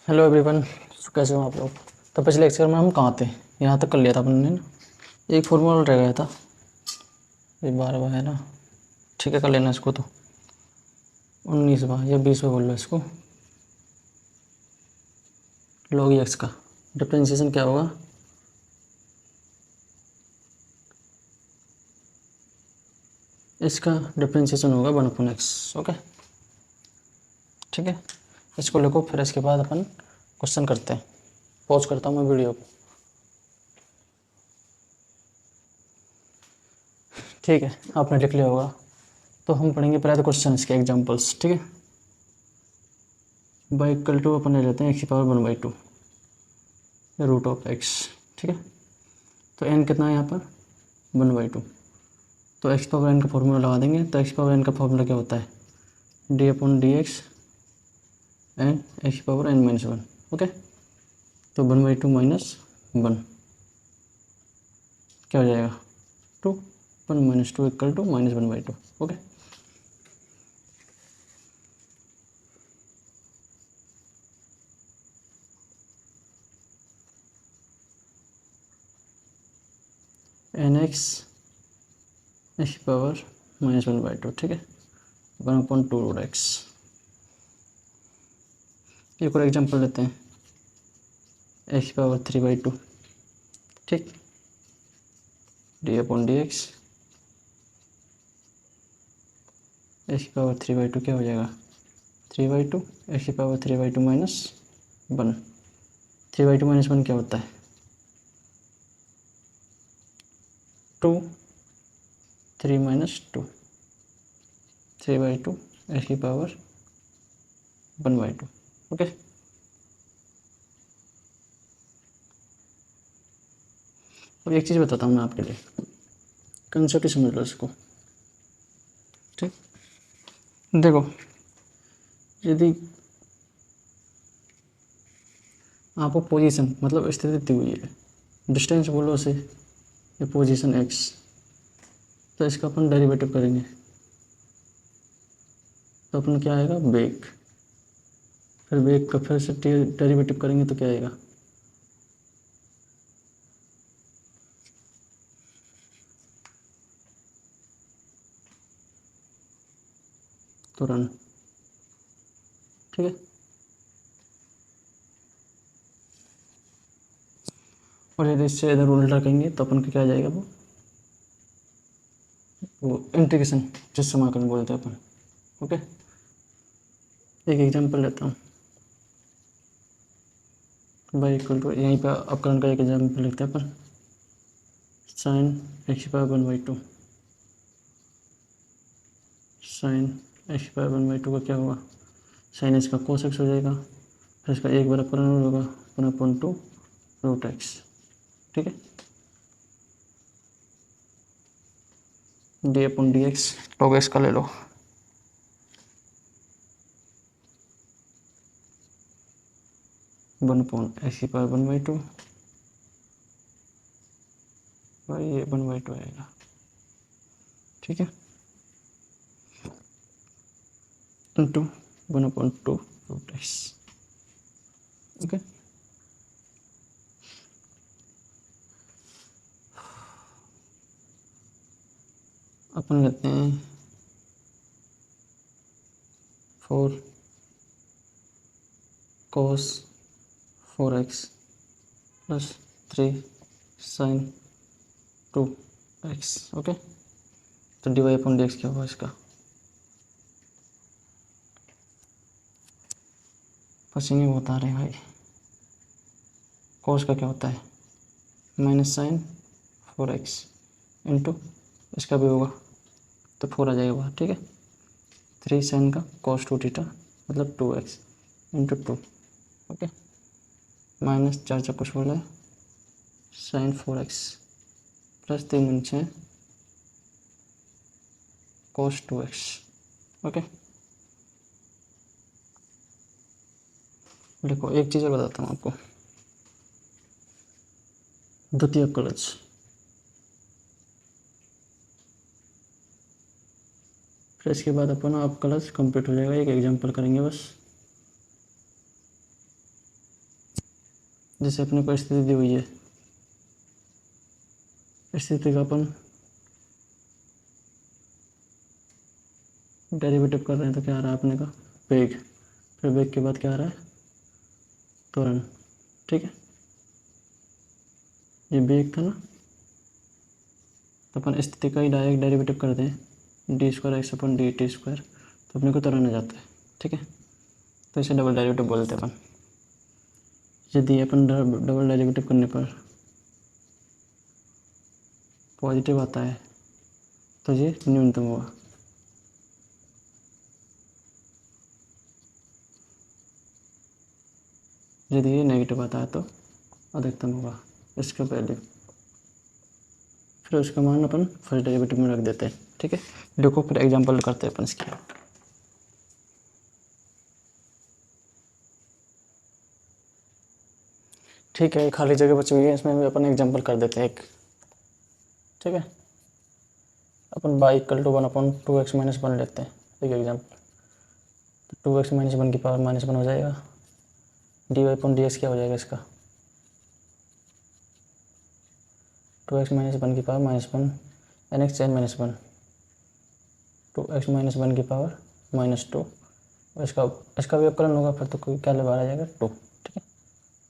Hello everyone. कैसे हो आप लोग? तो पिछले लेक्चर में हम कहाँ थे? यहाँ तक कर लिया था अपन ने ना। एक फॉर्मूला रह गया था, ये 12वां है ना। ठीक है, कर लेना इसको। तो 19वां या 20वां बोल लो इसको। log एक्स का डिफरेंशिएशन क्या होगा? इसका डिफरेंशिएशन होगा 1/x। ओके, ठीक है। इसको लिखो, फिर इसके बाद अपन क्वेश्चन करते हैं। पॉज करता हूँ मैं वीडियो को। ठीक है, आपने लिख लिया होगा। तो हम पढ़ेंगे पहले तो क्वेश्चन, इसके एग्जांपल्स। ठीक है, बाई इक्वल टू अपन ले लेते हैं x⁻1/2 √x। ठीक है, तो n कितना है यहाँ पर? 1/2। तो x⁻n का फॉर्मूला लगा देंगे। तो x⁻n का फॉर्मूला क्या होता है? d/dx and x⁻n-1। ओके, तो 1/2 माइनस 1 क्या हो जाएगा? 2। 1 - 2 equal to -1/2। Okay, nx x⁻−1/2। ठीक है, 1/2 x। एक और एग्जांपल लेते हैं, x⁻3/2। ठीक, d/dx x⁻3/2 क्या हो जाएगा? 3/2 x⁻3/2 -1। 3/2 -1 क्या होता है? 2। 3 - 2 3/2 x⁻1/2। ओके, अब एक चीज़ बताता हूँ मैं आपके लिए, कंसेप्ट ही समझ लो इसको। ठीक, देखो, यदि आपको पोजीशन मतलब स्थिति दी हुई है, डिस्टेंस बोलो उसे, या पोजीशन एक्स, तो इसका अपन डेरिवेटिव करेंगे। तो अपन क्या आएगा? वेग। फिर वेग का फिर से डेरिवेटिव करेंगे तो क्या आएगा? त्वरण। ठीक है, और यदि इससे इधर उल्टा करेंगे तो अपन का क्या आ जाएगा? वो इंटीग्रेशन, जिस समाकलन बोलते हैं अपन। ओके, एक एग्जांपल लेता हूँ। बाई इक्वल टू, यहीं पर अपकरण का एक एग्जांपल लिखते हैं अपन। Sign x⁻1/2। साइन x⁻1/2 का क्या होगा? साइन इसका कोस एक्स हो जाएगा, फिर इसका एक बार अपकरण होगा 1/2 √x। ठीक है, d/dx log x का ले लो। वन अपॉन x⁻1/2 भाई, ये 1/2 आएगा। ठीक है, इंटू 1/2 √x। ओके, अपन लेते हैं 4 cos 4x plus 3 sin 2x। Okay, तो dy/dx क्या होगा इसका? पसीने बहुत आ रहे हैं भाई। cos का क्या होता है? -sin 4x इंटू इसका भी होगा तो 4 आ जाएगा बाहर। ठीक है, 3 sin का cos 2θ मतलब 2x इंटू 2। ओके, माइनस 4 4 कुछ बोला है, sin 4x plus 3 × cos 2x। Okay, देखो एक चीज़ और बताता हूँ आपको, द्वितीय अवकलज। फिर इसके बाद अपना अवकलज कंप्लीट हो जाएगा। एक एग्जांपल करेंगे बस। जैसे अपने को स्थिति दी हुई है, स्थिति का अपन डेरिवेटिव कर रहे हैं तो क्या आ रहा है अपने का वेग, फिर वेग के बाद क्या आ रहा है त्वरण। ठीक है, ये वेग था ना, तो अपन स्थिति का ही डायरेक्ट डेरिवेटिव कर दें D square x upon D T square, तो अपने को त्वरण आ जाता है। ठीक है, तो इसे डबल डेरिवेटिव बोलते हैं अपन। यदि अपन डबल डेरिवेटिव करने पर पॉजिटिव आता है तो ये न्यूनतम होगा, यदि ये नेगेटिव आता है तो अधिकतम होगा इसका वैल्यू। फिर उसका मान अपन फर्स्ट डेरिवेटिव में रख देते हैं। ठीक है, देखो फिर एग्जांपल करते हैं अपन इसकी। ठीक है, खाली जगह बची हुई है, इसमें भी अपन एग्जांपल कर देते हैं एक। ठीक है, अपन y इक्वल टू 1/2x - 1 लेते हैं एक एग्जांपल। तो 2x - 1 की पावर -1 हो जाएगा, dy/dx क्या हो जाएगा इसका 2x - 1 की पावर -1 nx n - 1 2x - 1 की पावर -2, और इसका भी अवकलन होगा फिर तो क्या बाहर आ जाएगा 2। ठीक है,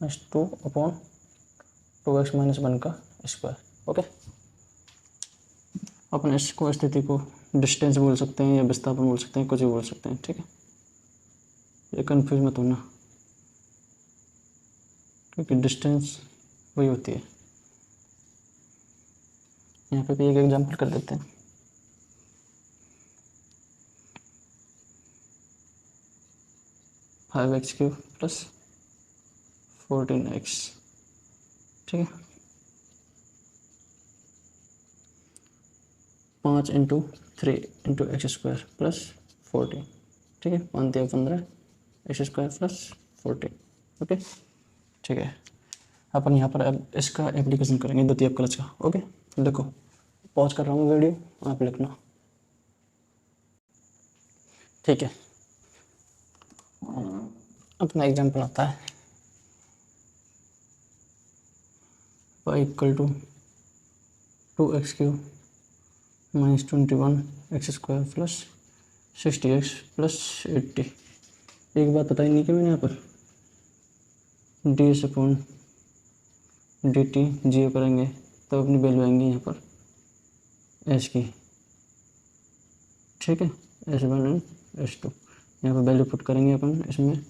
-2/2x - 1 का स्क्वायर। ओके, अपन इसको स्थिति को डिस्टेंस बोल सकते हैं या विस्थापन बोल सकते हैं, कुछ भी बोल सकते हैं। ठीक है, ये कन्फ्यूज मत होना, क्योंकि डिस्टेंस वही होती है। यहाँ पे भी एक एग्जांपल कर देते हैं। Five x cube plus 14x। ठीक है, 5 × 3 × x स्क्वायर प्लस 14। ठीक है, 5 × 15 x स्क्वायर प्लस 14। ओके, ठीक है, अपन यहाँ पर अब इसका एप्लीकेशन करेंगे द्वितीय अवकलज का। ओके, देखो पॉज कर रहा हूँ वीडियो, आप लिखना। ठीक है, अपना एग्जाम्पल आता है y equal to 2x cube -21x square plus 60x plus 80। एक बात बताई नहीं कि मैंने यहाँ पर ds/dt जीरो करेंगे तो अपनी वैल्यू आएंगी यहाँ पर s की। ठीक है, s1 एंड s2 यहाँ पर वैल्यू पुट करेंगे अपन इसमें,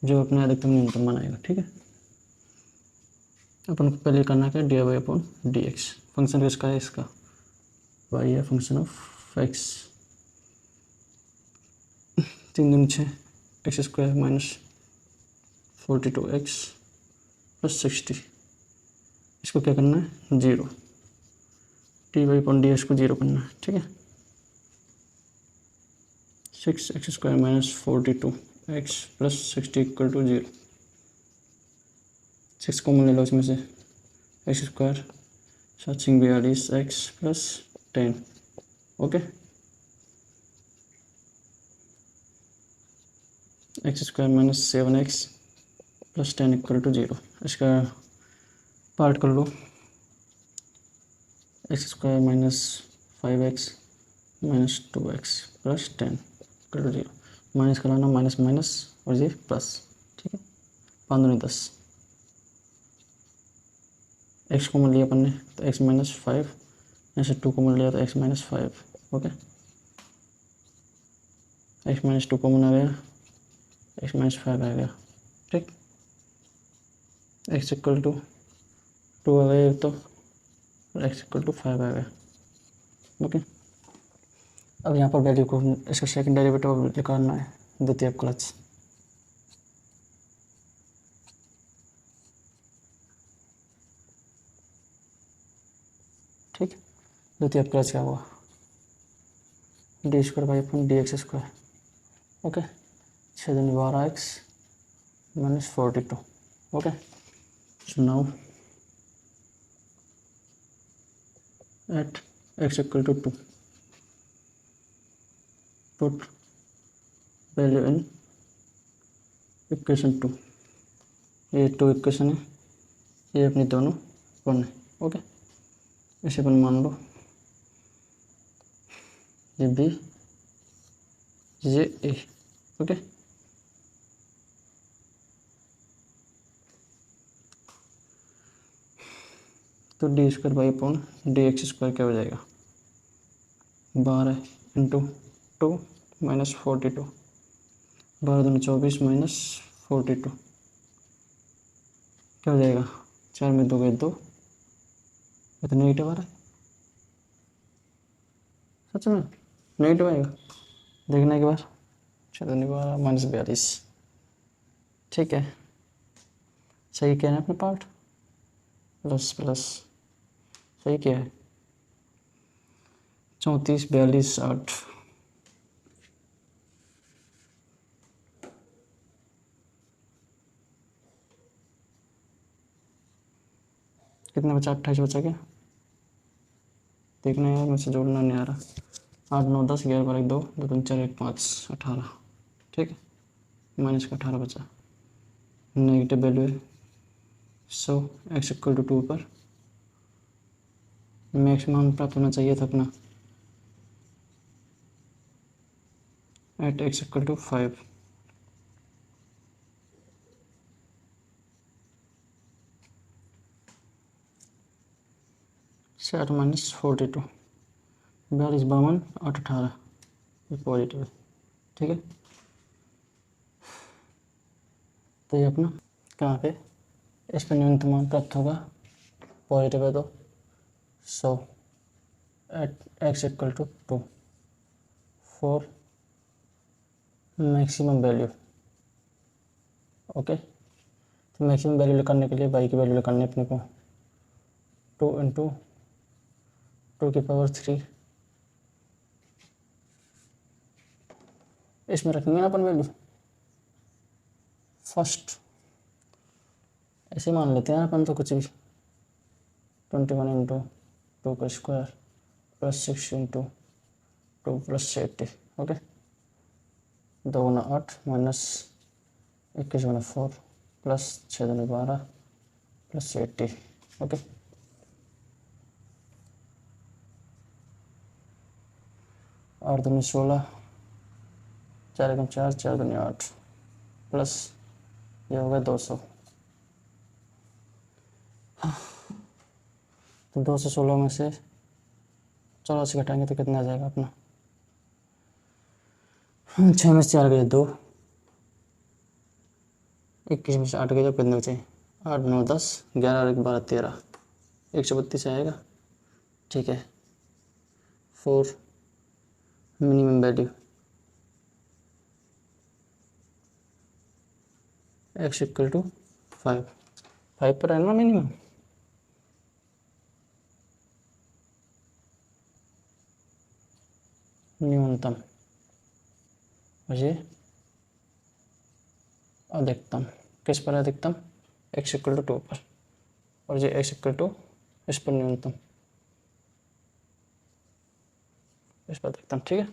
जो अपने अधिकतम न्यूनतम बनाएगा। ठीक है, अपन को पहले करना क्या dy/dx, फंक्शन किसका है इसका y है, फंक्शन ऑफ x। 3 दूनी 6 x स्क्वायर -42x प्लस 60, इसको क्या करना है 0, dy/dx को 0 करना है। ठीक है, 6x square -42x plus 60 equal to 0। 6 common ले लो इसमें से, x square 7×42x plus 10। Okay, x square -7x plus 10 equal to 0। इसका पार्ट कर लो, x square -5x -2x plus 10 equal to 0। Minus का लाना माइनस माइनस और ये प्लस। ठीक है, 5 दूनी 10, एक्स कॉमन लिया अपन ने तो x -5, ऐसे 2 कॉमन लिया तो x -5। ओके, x -2 कॉमन आ गया, x -5 आ गया। ठीक, x इक्वल टू 2 आ गया तो x इक्वल टू 5 आ गया। ओके, अब यहाँ पर वैल्यू को इसका सेकंड डेरिवेटिव निकालना है द्वितीय अवकलज। ठीक, द्वितीय अवकलज क्या हुआ d²/dx²। Okay, 6×12x -42। Okay, so now at x equal to 2 put value in equation 2। ये 2 इक्वेशन है, ये अपनी दोनों 1 है। ओके, इसे अपन मान लो ये B, ये A। ओके, तो D square by upon D x square क्या हो जाएगा, 12 इंटू 2 माइनस 42, 12 दूनी 24 माइनस 42 क्या हो जाएगा, 4 में 2 गए 2, ये तो नेगेटिव आ रहा है, सच में नेगेटिव आएगा देखने के बाद। चलो नहीं, 12 माइनस 42, ठीक है, सही क्या है अपने पार्ट, प्लस प्लस सही क्या है, 34 42 60, कितना बचा, 28 बचा क्या, देखना यार मुझसे जोड़ना नहीं आ रहा, 8 9 10 11 12 2 2 3 4 1 5 18, ठीक है, माइनस का 18 बचा, नेगेटिव वैल्यू है। सो एक्स इक्वल टू 2 पर मैक्सिमम प्राप्त होना चाहिए था अपना, at x equal to 5। Set minus 42, 42 52 8 18, ये पॉजिटिव है, ठीक है। तो ये अपना कहाँ पे इस पर न्यूनतम मान प्राप्त होगा, पॉजिटिव है तो। So at x equal to 2 for maximum value. Okay, तो मैक्सिमम वैल्यू निकालने के लिए वाई की वैल्यू निकालनी है अपने को, 2 इंटू 2 की पावर 3, इसमें रखेंगे ना अपन वैल्यू फर्स्ट, ऐसे मान लेते हैं अपन तो कुछ भी, 21 इंटू 2 का square plus 6 into 2 plus 80। Okay, 2 गुना 8 माइनस 21 गुना 4 प्लस 6 गुना 12 प्लस 80। ओके, और दूनी 16, 4 गुना 4 4 दूनी 8 प्लस ये होगा 200। तो 216 में से 84 घटाएंगे तो कितना आ जाएगा अपना, 6 में से 4 गए 2, 21 में से 8 गए तो कितने बचे, 8 9 10 11 और 1 12 13, 132 आएगा, ठीक है। For minimum value x equal to 5, 5 पर है ना मिनिमम, न्यूनतम, और ये अधिकतम, किस पर अधिकतम, एक्स इक्वल टू 2 पर, और ये एक्स इक्वल टू इस पर न्यूनतम, इस पर अधिकतम, ठीक है।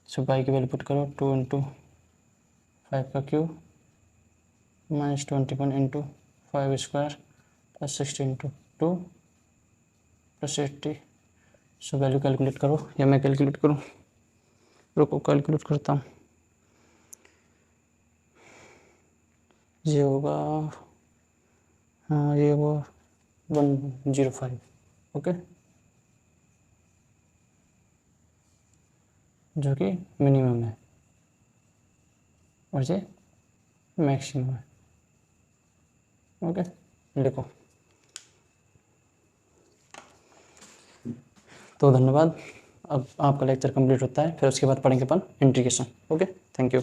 सो बाई की वैल्यू पुट करो, 2 इंटू 5 का cube minus 21 into 5 square plus 60 into 2 plus 80। So value calculate करो, या मैं कैलकुलेट करूँ, रुको कैलकुलेट करता हूँ। ये होगा, हाँ ये होगा 105। ओके, जो कि मिनिमम है और ये मैक्सिमम है। ओके, लिखो। तो धन्यवाद, अब आपका लेक्चर कंप्लीट होता है, फिर उसके बाद पढ़ेंगे अपन इंटीग्रेशन। Okay, thank you.